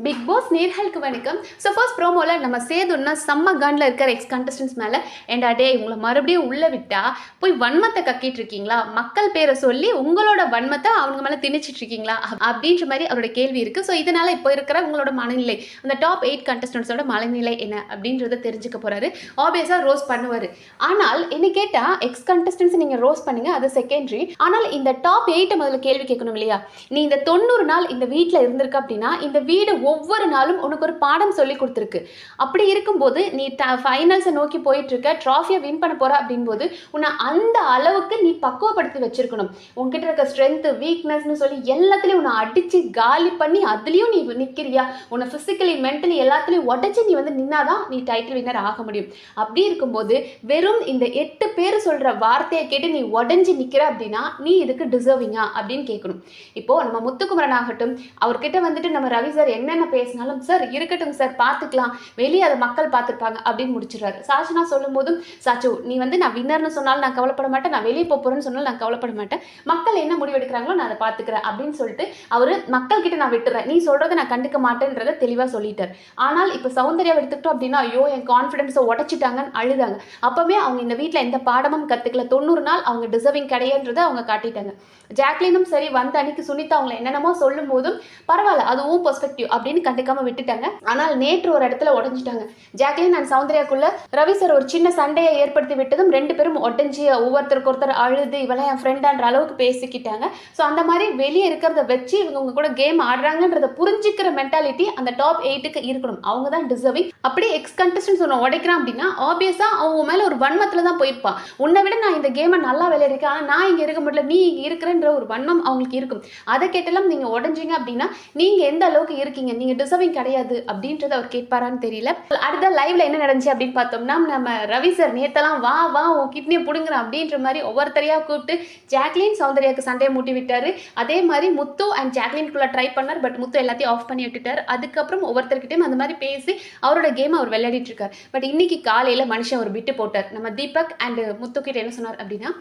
Big pass நேர்களுக்கு வணக்கம். So first ப்ரோமோவில் நம்ம சேதுன்னா செம்ம கன்ல இருக்கிற எக்ஸ் கண்டஸ்டன்ஸ் மேலே ஏண்டா டே உங்களை மறுபடியும் உள்ளே விட்டா போய் வன்மத்தை கக்கிட்டு இருக்கீங்களா, மக்கள் பேரை சொல்லி உங்களோட வன்மத்தை அவங்க மேலே திணிச்சிட்டு இருக்கீங்களா அப்படின்ற மாதிரி அவரோட கேள்வி இருக்குது. ஸோ இதனால் இப்போ இருக்கிற உங்களோட மனநிலை, அந்த டாப் 8 கண்டஸ்டன்ஸோட மனநிலை என்ன அப்படின்றத தெரிஞ்சுக்க போகிறாரு. ஆப்வியஸாக ரோஸ் பண்ணுவார். ஆனால் என்ன கேட்டால் எக்ஸ் கண்டஸ்டன்ஸ் நீங்கள் ரோஸ் பண்ணுங்க, அது செகண்டரி. ஆனால் இந்த டாப் 8 முதல்ல கேள்வி கேட்கணும் இல்லையா? நீ இந்த 90 நாள் இந்த வீட்டில் இருந்திருக்க அப்படின்னா இந்த வீடு ஒவ்வொரு நாளும் உனக்கு ஒரு பாடம் சொல்லி கொடுத்துருக்கு. அப்படி இருக்கும்போது நீ ஃபைனல்ஸை நோக்கி போயிட்டு இருக்க, ட்ராஃபியை வின் பண்ண போற அப்படின்போது உன்னை அந்த அளவுக்கு நீ பக்குவப்படுத்தி வச்சிருக்கணும். உன்கிட்ட இருக்க ஸ்ட்ரென்த், வீக்னஸ்னு சொல்லி எல்லாத்துலேயும் உன்னை அடிச்சு காலி பண்ணி அதுலேயும் நீ நிற்கிறியா, உன்னை ஃபிசிக்கலி மென்டலி எல்லாத்துலேயும் உடச்சி நீ நின்னாதான் நீ டைட்டில் வின்னர் ஆக முடியும். அப்படி இருக்கும்போது வெறும் இந்த 8 பேர் சொல்ற வார்த்தையை கேட்டு நீ உடஞ்சி நிற்கிற அப்படின்னா நீ இதுக்கு டிசர்விங்கா அப்படின்னு கேட்கணும். இப்போ நம்ம முத்துக்குமரன் ஆகட்டும், அவர்கிட்ட நம்ம ரவி சார் என்னென்ன பேசினாலும் சார் இருக்கட்டும் சார் பார்த்துக்கலாம், வெளியே அதை மக்கள் பார்த்துருப்பாங்க அப்படின்னு முடிச்சிடுறாரு. சாச்சனா சொல்லும் போதும் சாச்சு நீ நான் வின்னர்னு சொன்னாலும் நான் கவலைப்பட மாட்டேன், நான் வெளியே போறேன்னு சொன்னாலும் நான் கவலைப்பட மாட்டேன், மக்கள் என்ன முடிவு எடுக்கிறாங்களோ நான் அதை பார்த்துக்கிறேன் அப்படின்னு சொல்லிட்டு அவர் மக்கள் கிட்ட நான் விட்டுறேன், நீ சொல்றதை நான் கண்டுக்க மாட்டேன்றதை தெளிவாக சொல்லிட்டார். ஆனால் இப்போ சௌந்தர்யா எடுத்துக்கிட்டோம் அப்படின்னா ஐயோ என் கான்ஃபிடன்ஸை உடச்சிட்டாங்கன்னு அழுதாங்க. அப்பவே அவங்க இந்த வீட்டில் எந்த பாடமும் கற்றுக்கல, 90 நாள் அவங்க டிசர்விங் கிடையாதுன்றதை அவங்க காட்டிட்டாங்க. ஜாக்லினும் சரி வந்த அன்னைக்கு சுனிதா அவங்களை என்னென்னமோ சொல்லும் போதும் பரவாயில்ல அதுவும் பெர்ஸ்பெக்டிவ் அப்படின்னு கண்டுக்காம விட்டுட்டாங்க. ஆனால் நேற்று ஒரு இடத்துல உடஞ்சிட்டாங்க. ஜாக்லின் அண்ட் சௌந்தர்யாக்குள்ள ரவி சார் ஒரு சின்ன சண்டையை ஏற்படுத்தி விட்டதும் 2 பேரும் உடஞ்சி ஒவ்வொருத்தருக்கு ஒருத்தர் அழுது இவெல்லாம் என் ஃப்ரெண்டான்ற அளவுக்கு பேசிக்கிட்டாங்க. ஸோ அந்த மாதிரி வெளியே இருக்கிறத வச்சு இவங்க கூட கேம் ஆடுறாங்கன்றத புரிஞ்சுக்கிற மென்டாலிட்டி அந்த டாப் 8க்கு இருக்கணும். அவங்க தான் டிசர்விங். அப்படி எக்ஸ் கண்டஸ்டன்ஸ் ஒன்று உடைக்கிறான் அப்படின்னா ஆப்வியஸா அவங்க மேல ஒரு வன்மத்துல தான் போயிருப்பான். உன்னை விட நான் இந்த கேமை நல்லா விளையாடிருக்கேன், ஆனால் நான் இங்க இருக்க முடியல, நீ இருக்கிறன்ற ஒரு வன்மம் அவங்களுக்கு இருக்கும். அதை கேட்டெல்லாம் நீங்க உடஞ்சிங்க அப்படின்னா நீங்க எந்த அளவுக்கு இருக்கீங்க, நீங்க டிசர்விங் கிடையாது அப்படின்றத அவர் கேட்பாரான்னு தெரியல. அடுத்த லைவ்ல என்ன நடந்துச்சு அப்படின்னு பார்த்தோம்னா நம்ம ரவி சார் நேத்தெல்லாம் வா வா உன் கிட்னியை பிடுங்குறேன் அப்படின்ற மாதிரி ஒவ்வொருத்தரையா கூப்பிட்டு ஜாக்லின் சௌந்தர்யாவுக்கு சண்டையை மூட்டி விட்டாரு. அதே மாதிரி முத்து அண்ட் ஜாக்லின்குள்ள ட்ரை பண்ணார், பட் முத்து எல்லாத்தையும் ஆஃப் பண்ணி விட்டுட்டார். அதுக்கப்புறம் ஒவ்வொருத்தர்கிட்டையும் அந்த மாதிரி பேசி அவரோட கேம் அவர் விளையாடிட்டு இருக்கார். பட் இன்னைக்கு காலையில மனுஷன் ஒரு பிட்டு போட்டார். நம்ம தீபக் அண்ட் முத்து கிட்ட என்ன சொன்னார் அப்படின்னா,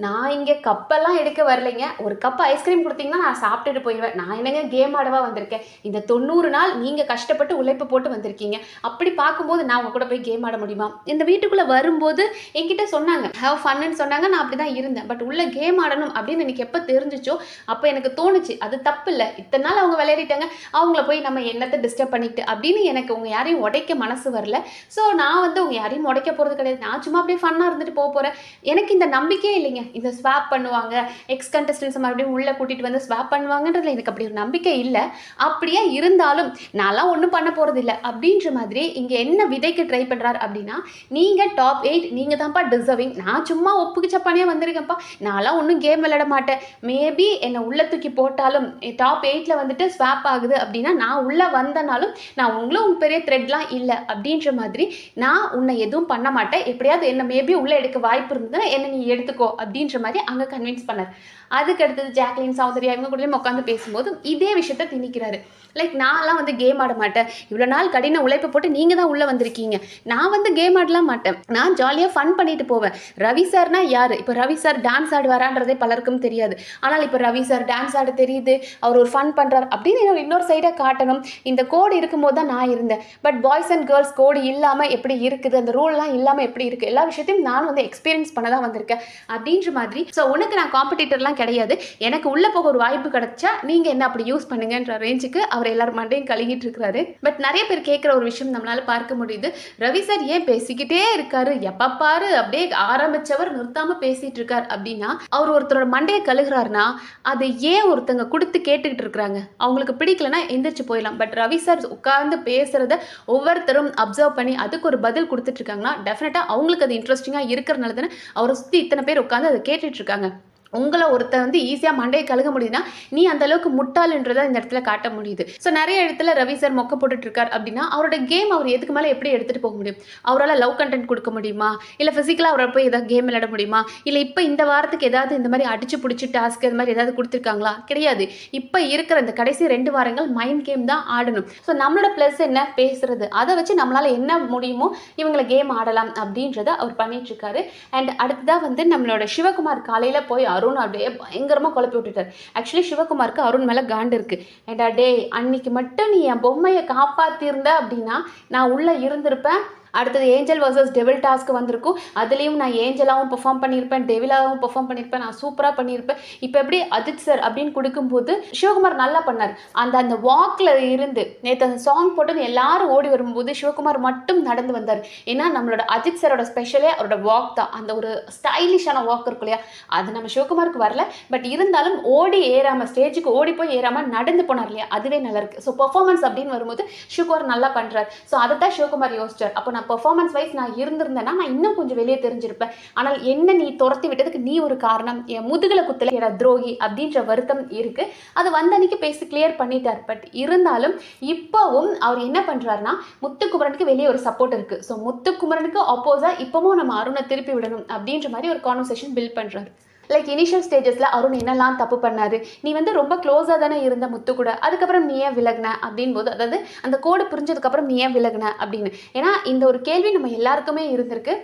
நான் இங்கே கப்பெல்லாம் எடுக்க வரலைங்க, ஒரு கப் ஐஸ்கிரீம் கொடுத்தீங்கன்னா நான் சாப்பிட்டுட்டு போயிடுவேன், நான் என்னங்க கேம் ஆடவா வந்திருக்கேன், இந்த 90 நாள் நீங்கள் கஷ்டப்பட்டு உழைப்பு போட்டு வந்திருக்கீங்க, அப்படி பார்க்கும்போது நான் உங்க கூட போய் கேம் ஆட முடியுமா? இந்த வீட்டுக்குள்ளே வரும்போது என்கிட்ட சொன்னாங்க ஹேவ் ஃபன்னு சொன்னாங்க, நான் அப்படி தான் இருந்தேன். பட் உள்ள கேம் ஆடணும் அப்படின்னு எனக்கு எப்போ தெரிஞ்சிச்சோ அப்போ எனக்கு தோணுச்சு அது தப்பு இல்லை, இத்தனை நாள் அவங்க விளையாடிட்டாங்க, அவங்கள போய் நம்ம என்னத்தை டிஸ்டர்ப் பண்ணிக்கிட்டு அப்படின்னு எனக்கு உங்கள் யாரையும் உடைக்க மனசு வரல. ஸோ நான் உங்கள் யாரையும் உடைக்க போகிறது கிடையாது, நான் சும்மா அப்படியே ஃபன்னாக இருந்துட்டு போக போகிறேன். எனக்கு இந்த நம்பிக்கையே இல்லைங்க, இந்த ஸ்வாப் பண்ணுவாங்க எக்ஸ் கண்டஸ்டன்ஸ் மறுபடியும் உள்ளே கூட்டிகிட்டு வந்து ஸ்வாப் பண்ணுவாங்கன்றதுல எனக்கு அப்படி ஒரு நம்பிக்கை இல்லை. அப்படியே இருந்தாலும் நான்லாம் ஒன்றும் பண்ண போகிறது இல்லை அப்படின்ற மாதிரி இங்கே என்ன விதைக்கு ட்ரை பண்ணுறாரு அப்படின்னா, நீங்கள் டாப் 8 நீங்கள் தான்ப்பா டிசர்விங், நான் சும்மா ஒப்புக்கு சப்பானியாக வந்திருக்கேன்ப்பா, நான்லாம் ஒன்றும் கேம் விளையாட மாட்டேன், மேபி என்னை உள்ளே தூக்கி போட்டாலும் டாப் 8ல் ஸ்வாப் ஆகுது அப்படின்னா நான் உள்ளே வந்தனாலும் நான் உங்களும் பெரிய த்ரெட்லாம் இல்லை அப்படின்ற மாதிரி நான் உன்னை எதுவும் பண்ண மாட்டேன், எப்படியாவது என்ன மேபி உள்ளே எடுக்க வாய்ப்பு இருந்ததுன்னா என்னை நீ எடுத்துக்கோ அப்படின்ற மாதிரி அங்கே கன்வின்ஸ் பண்ணார். அதுக்கு அடுத்தது ஜாக்லின் சௌந்தர்யா இவங்க கூட உட்காந்து பேசும்போது இதே விஷயத்த திணிக்கிறாரு. லைக் நான்லாம் கேம் ஆட மாட்டேன், இவ்வளோ நாள் கடின உழைப்பு போட்டு நீங்கள் தான் உள்ளே வந்திருக்கீங்க, நான் கேம் ஆடலாம் மாட்டேன், நான் ஜாலியாக ஃபன் பண்ணிட்டு போவேன். ரவி சார்னா யார்? இப்போ ரவி சார் டான்ஸ் ஆடுவாரான்றதே பலருக்கும் தெரியாது, ஆனால் இப்போ ரவி சார் டான்ஸ் ஆட தெரியுது, அவர் ஒரு ஃபன் பண்ணுறார் அப்படின்னு இன்னொரு சைடாக காட்டணும். இந்த கோடு இருக்கும்போது தான் நான் இருந்தேன், பட் பாய்ஸ் அண்ட் கேர்ள்ஸ் கோடு இல்லாமல் எப்படி இருக்குது, அந்த ரூல்லாம் இல்லாமல் எப்படி இருக்குது, எல்லா விஷயத்தையும் நான் எக்ஸ்பீரியன்ஸ் பண்ண தான் வந்திருக்கேன் அப்படின்ற மாதிரி. ஸோ உனக்கு நான் காம்படிட்டர்லாம் கிடையாது, எனக்கு உள்ளே போக ஒரு வாய்ப்பு கிடைச்சா நீங்கள் என்ன அப்படி யூஸ் பண்ணுங்கன்ற ரேஞ்சுக்கு அவர் எல்லாரும் மண்டையும் கழுகிட்டு இருக்கிறாரு. பட் நிறைய பேர் கேட்குற ஒரு விஷயம் நம்மளால பார்க்க முடியுது, ரவி சார் ஏன் பேசிக்கிட்டே இருக்காரு, எப்ப பாரு அப்படியே ஆரம்பிச்சவர் நிறுத்தாம பேசிட்டு இருக்கார் அப்படின்னா, அவர் ஒருத்தரோட மண்டையை கழுகுறாருன்னா அதை ஏன் ஒருத்தங்க கொடுத்து கேட்டுக்கிட்டு இருக்கிறாங்க, அவங்களுக்கு பிடிக்கலன்னா எந்திரிச்சு போயிடலாம். பட் ரவி சார் உட்கார்ந்து பேசுறத ஒவ்வொருத்தரும் அப்சர்வ் பண்ணி அதுக்கு ஒரு பதில் கொடுத்துட்டு இருக்காங்கன்னா டெஃபினட்டா அவங்களுக்கு அது இன்ட்ரெஸ்டிங்கா இருக்கிறனால தானே அவரை சுற்றி இத்தனை பேர் உட்காந்து அதை கேட்டுட்டு இருக்காங்க. உங்களை ஒருத்தர் ஈஸியாக மண்டையை கழுக முடியுதுன்னா நீ அந்த அளவுக்கு முட்டாளுன்றதை இந்த இடத்துல காட்ட முடியுது. ஸோ நிறைய இடத்துல ரவி சார் மொக்க போட்டுட்டு இருக்கார் அப்படின்னா அவரோட கேம் அவர் எதுக்கு மேலே எப்படி எடுத்துகிட்டு போக முடியும்? அவரால் லவ் கண்டென்ட் கொடுக்க முடியுமா, இல்லை ஃபிசிக்கலாக அவரை போய் ஏதாவது கேம் விளையாட முடியுமா, இல்லை இப்போ இந்த வாரத்துக்கு ஏதாவது இந்த மாதிரி அடிச்சு பிடிச்சி டாஸ்க் இது மாதிரி ஏதாவது கொடுத்துருக்காங்களா? கிடையாது. இப்போ இருக்கிற இந்த கடைசி 2 வாரங்கள் மைண்ட் கேம் தான் ஆடணும். ஸோ நம்மளோட ப்ளஸ் என்ன பேசுறது, அதை வச்சு நம்மளால் என்ன முடியுமோ இவங்களை கேம் ஆடலாம் அப்படின்றத அவர் பண்ணிட்டு இருக்காரு. அண்ட் அடுத்ததாக நம்மளோட சிவகுமார் காலையில் போய் அருண் அப்படியே பயங்கரமாக குழப்பி விட்டுட்டார். ஆக்சுவலி சிவகுமாருக்கு அருண் மேலே காண்டு இருக்குது. ஏண்டா டே, அன்னைக்கு மட்டும் நீ என் பொம்மையை காப்பாற்றிருந்த அப்படின்னா நான் உள்ளே இருந்திருப்பேன். அடுத்தது ஏஞ்சல் வர்சஸ் டெவில் டாஸ்க்கு வந்திருக்கும். அதுலேயும் நான் ஏஞ்சலாகவும் பெர்ஃபார்ம் பண்ணியிருப்பேன், டெவிலாகவும் பெர்ஃபார்ம் பண்ணியிருப்பேன், நான் சூப்பராக பண்ணியிருப்பேன். இப்போ எப்படி அஜித் சார் அப்படின்னு கொடுக்கும்போது சிவகுமார் நல்லா பண்ணார். அந்த வாக்கில் இருந்து நேற்று அந்த சாங் போட்டு எல்லாரும் ஓடி வரும்போது சிவகுமார் மட்டும் நடந்து வந்தார். ஏன்னா நம்மளோட அஜித் சாரோட ஸ்பெஷலே அவரோட வாக் தான். அந்த ஒரு ஸ்டைலிஷான வாக் இருக்கும் இல்லையா, அது நம்ம சிவகுமாருக்கு வரல. பட் இருந்தாலும் ஓடி ஏறாமல், ஸ்டேஜுக்கு ஓடி போய் ஏறாமல் நடந்து போனார் இல்லையா, அதுவே நல்லா இருக்கு. ஸோ பெர்ஃபார்மன்ஸ் அப்படின்னு வரும்போது சிவகுமார் நல்லா பண்ணுறார். ஸோ அதை தான் சிவகுமார் யோசிச்சார். அப்போ நான் பெர்ஃபார்மன்ஸ் வைஸ் நான் இருந்திருந்தேன்னா நான் இன்னும் கொஞ்சம் வெளியே தெரிஞ்சிருப்பேன். ஆனால் என்ன நீ துரத்தி விட்டதுக்கு நீ ஒரு காரணம், என் முதுகுல குத்துல என துரோகி அப்படின்ற வருத்தம் இருக்கு. அது வந்த அன்னைக்கு பேசி கிளியர் பண்ணிட்டார். பட் இருந்தாலும் இப்போவும் அவர் என்ன பண்றாருன்னா, முத்துக்குமரனுக்கு வெளியே ஒரு சப்போர்ட் இருக்கு. ஸோ முத்துக்குமரனுக்கு ஆப்போஸா இப்பவும் நம்ம அருணை திருப்பி விடணும் அப்படின்ற மாதிரி ஒரு கான்வர்சேஷன் பில்ட் பண்றாரு. லைக் இனிஷியல் ஸ்டேஜஸில் அருண் என்னெல்லாம் தப்பு பண்ணாரு, நீ ரொம்ப க்ளோஸாக தானே இருந்த முத்து கூட, அதுக்கப்புறம் நீ ஏன் விலகுன அப்படின் போது, அதாவது அந்த கோடு புரிஞ்சதுக்கப்புறம் நீ ஏன் விலகுன அப்படின்னு. ஏன்னா இந்த ஒரு கேள்வி நம்ம எல்லாருக்குமே இருந்திருக்கு.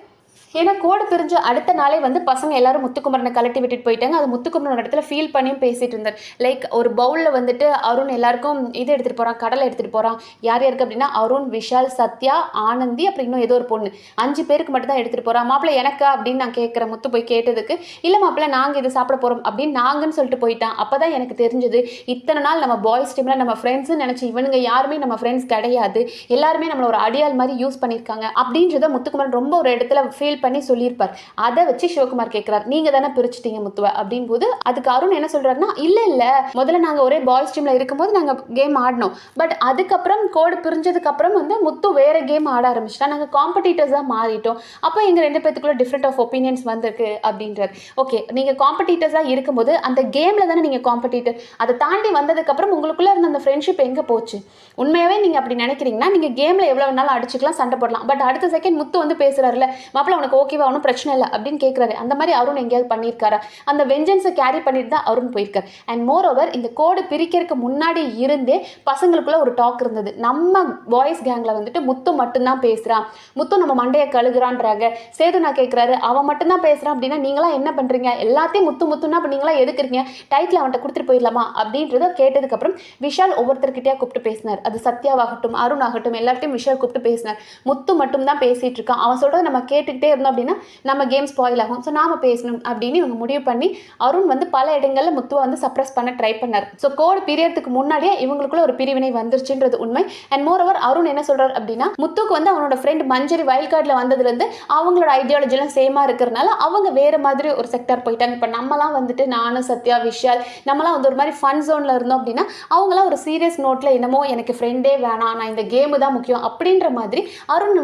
ஏன்னா கோடு பிரிஞ்சு அடுத்த நாளே பசங்க எல்லாரும் முத்துக்குமரனை கலட்டி விட்டுட்டு போயிட்டாங்க. அது முத்துக்குமரனோட இடத்துல ஃபீல் பண்ணியும் பேசிட்டு இருந்தார். லைக் ஒரு பவுலில் அருண் எல்லாருக்கும் இது எடுத்துகிட்டு போகிறான், கடலை எடுத்துகிட்டு போகிறான். யார் யாருக்கு அப்படின்னா அருண், விஷால், சத்யா, ஆனந்தி, அப்புறம் இன்னும் ஏதோ ஒரு பொண்ணு, 5 பேருக்கு மட்டும் தான் எடுத்துகிட்டு போகிறான். மாப்பிள்ளை எனக்கா அப்படின்னு நான் கேட்குறேன். முத்து போய் கேட்டதுக்கு, இல்லை மாப்பிள்ளை நாங்கள் இது சாப்பிட போகிறோம் அப்படின்னு நாங்கன்னு சொல்லிட்டு போயிட்டான். அப்போ தான் எனக்கு தெரிஞ்சது, இத்தனை நாள் நம்ம பாய்ஸ் டீமில் நம்ம ஃப்ரெண்ட்ஸ்ன்னு நினச்சி இவனுங்க யாருமே நம்ம ஃப்ரெண்ட்ஸ் கிடையாது, எல்லாருமே நம்மளை ஒரு அடியால் மாதிரி யூஸ் பண்ணியிருக்காங்க அப்படின்றத முத்துக்குமரன் ரொம்ப ஒரு இடத்துல ஃபீல் பண்ணி சொல்லியிருப்பார். அதை வச்சு சிவகுமார் கேட்கிறார், நீங்க தானே பிரிச்சுட்டீங்க முத்துவ அப்படின் போது, அதுக்கு அருண் என்ன சொல்றாருன்னா, இல்ல முதல்ல நாங்க ஒரே பாய்ஸ் டீம்ல இருக்கும்போது நாங்க கேம் ஆடினோம். பட் அதுக்கப்புறம் கோடு பிரிஞ்சதுக்கு அப்புறம் முத்து வேற கேம் ஆட ஆரம்பிச்சிட்டா, நாங்க காம்படிட்டர்ஸா மாறிட்டோம். அப்போ எங்க 2 பேத்துக்குள்ள டிஃப்ரெண்ட் ஆஃப் ஒப்பீனியன்ஸ் வந்திருக்கு அப்படின்றார். ஓகே, நீங்க காம்படிட்டர்ஸா இருக்கும்போது அந்த கேம்ல தானே நீங்க காம்படிட்டர், அதை தாண்டி வந்ததுக்கு அப்புறம் உங்களுக்குள்ள இருந்த அந்த ஃப்ரெண்ட்ஷிப் எங்க போச்சு? உண்மையாவே நீங்க அப்படி நினைக்கிறீங்கன்னா நீங்க கேம்ல எவ்வளவு வேணாலும் அடிச்சுக்கலாம், சண்டை போடலாம். பட் அடுத்த செகண்ட் முத்து பேசுறாருல, மாப்பிள்ள உனக்கு ஓகேவா, ஒன்றும் பிரச்சனை இல்லை அப்படின்னு கேட்குறாரு. அந்த மாதிரி அருண் எங்கேயாவது பண்ணியிருக்காரா? அந்த வெஞ்சன்ஸை கேரி பண்ணிட்டு தான் அருண் போயிருக்கார். அண்ட் மோர் ஓவர், இந்த கோடு பிரிக்கிறதுக்கு முன்னாடி இருந்தே பசங்களுக்குள்ள ஒரு டாக் இருந்தது. நம்ம பாய்ஸ் கேங்கில் முத்து மட்டும்தான் பேசுகிறான், முத்து நம்ம மண்டையை கழுகுறான்றாங்க. சேது நான் கேட்குறாரு, அவன் மட்டும்தான் பேசுகிறான் அப்படின்னா நீங்களாம் என்ன பண்ணுறீங்க, எல்லாத்தையும் முத்து முத்துன்னா அப்போ நீங்களாம் எதுக்குறீங்க, டைட்டில் அவன்கிட்ட கொடுத்துட்டு போயிடலாமா அப்படின்றத கேட்டதுக்கப்புறம் விஷால் ஒவ்வொருத்தர்கிட்டயா கூப்பிட்டு பேசினார். அது சத்யாவாகட்டும், அருண் ஆகட்டும், எல்லாத்தையும் விஷால் கூப்பிட்டு பேசினார். முத்து மட்டும் தான் பேசிட்டு இருக்கான், அவன் சொல்கிறத நம்ம கேட்டுக்கிட்டே இருந்தோம் அப்படின்னா நம்ம கேம் ஸ்பாயில் ஆகும், ஸோ நாம பேசணும் அப்படின்னு இவங்க முடிவு பண்ணி அருண் பல இடங்களில் முத்துவை சப்ரஸ் பண்ண ட்ரை பண்ணார். ஸோ கோடு பிரியறதுக்கு முன்னாடியே இவங்களுக்குள்ள ஒரு பிரிவினை வந்துருச்சுன்றது உண்மை. அண்ட் மோர் ஓவர் அருண் என்ன சொல்றாரு அப்படின்னா, முத்துக்கு அவனோட ஃப்ரெண்ட் மஞ்சரி வைல்ட் கார்டில் வந்ததுலேருந்து அவங்களோட ஐடியாலஜிலாம் சேமாக இருக்கிறனால அவங்க வேற மாதிரி ஒரு செக்டர் போயிட்டாங்க. இப்போ நம்மலாம் நானும் சத்யா, விஷால் நம்மலாம் ஒரு மாதிரி ஃபன் ஜோனில் இருந்தோம் அப்படின்னா அவங்களாம் ஒரு சீரியஸ் நோட்டில் என்னமோ எனக்கு ஃப்ரெண்டே வேணாம், நான் இந்த கேமு தான் முக்கியம் அப்படின்ற மாதிரி அருண்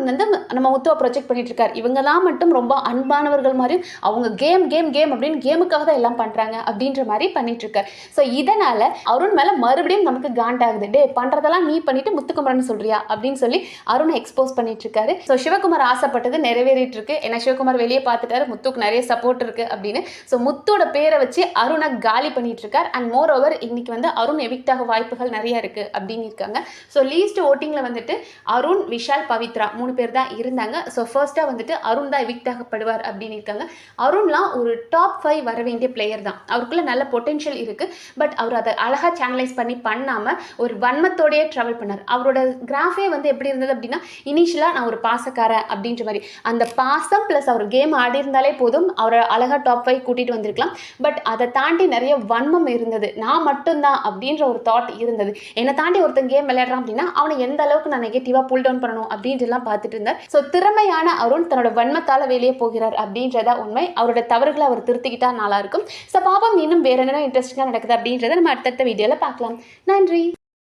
நம்ம முத்துவை ப்ரொஜெக்ட் பண்ணிட்டு இருக்காரு. இவங்க தான் மட்டும் ரொம்ப அன்பானவர்கள் மாதிரி அவங்க கேம் கேம் கேம் அப்படின்னு கேமுக்காக தான் எல்லாம் பண்றாங்க அப்படின்ற மாதிரி பண்ணிட்டு இருக்காரு. ஸோ இதனால அருண் மேல மறுபடியும் நமக்கு காண்டாகுது, டே பண்றதெல்லாம் நீ பண்ணிட்டு முத்துக்குமரன் சொல்றியா அப்படின்னு சொல்லி அருணை எக்ஸ்போஸ் பண்ணிட்டு இருக்காரு. ஸோ சிவகுமார் ஆசைப்பட்டது நிறைவேறிட்டு இருக்கு. ஏன்னா சிவகுமார் வெளியே பார்த்துட்டாரு, முத்துக்கு நிறைய சப்போர்ட் இருக்கு அப்படின்னு. ஸோ முத்தோட பேரை வச்சு அருணை காலி பண்ணிட்டு இருக்காரு. அண்ட் மோர் ஓவர் இன்னைக்கு அருண் எவிக்ட் ஆக வாய்ப்புகள் நிறைய இருக்கு அப்படின்னு இருக்காங்க. ஸோ லீஸ்ட் ஓட்டிங்ல அருண், விஷால், பவித்ரா 3 பேர் தான் இருந்தாங்க. ஸோ ஃபர்ஸ்டா அருண் தான் எவிக்ட் ஆகப்படுவார் அப்படின்னு இருக்காங்க. அருண்லாம் ஒரு டாப் 5 வர வேண்டிய பிளேயர் தான், அவருக்குள்ள நல்ல பொட்டென்ஷியல் இருக்கு. பட் அவர் அதை அழகா சேனலைஸ் பண்ணாம ஒரு வன்மத்தோடயே ட்ராவல் பண்ணார். அவரோட கிராஃபே எப்படி இருந்தது அப்படின்னா, இனிஷியலா நான் ஒரு பாசக்காரன் அப்படின்ற மாதிரி, அந்த பாசம் பிளஸ் அவர் கேம் ஆடி இருந்தாலே போதும் அவரை அழகா டாப் 5 கூட்டிட்டு வந்திருக்கலாம். பட் அதை தாண்டி நிறைய வன்மம் இருந்தது, நான் மட்டும்தான் அப்படின்ற ஒரு தாட் இருந்தது. என்னை தாண்டி ஒருத்தன் கேம் விளையாடுறான் அப்படின்னா அவனை எந்த அளவுக்கு நான் நெகட்டிவா புல் டவுன் பண்ணணும் அப்படின்ட்டு எல்லாம் பார்த்துட்டு இருந்தார். ஸோ திறமையான அருண் தன்னோட வன்மத்தால வெளியே போகிறார் அப்படின்றதா உண்மை. அவரோட தவறுகளை அவர் திருத்திக்கிட்டா நல்லா இருக்கும். ஸோ பாப்போம் இன்னும் வேற என்ன இன்ட்ரெஸ்டிங்காக நடக்குது அப்படின்றத நம்ம அடுத்தடுத்த வீடியோவில் பார்க்கலாம். நன்றி.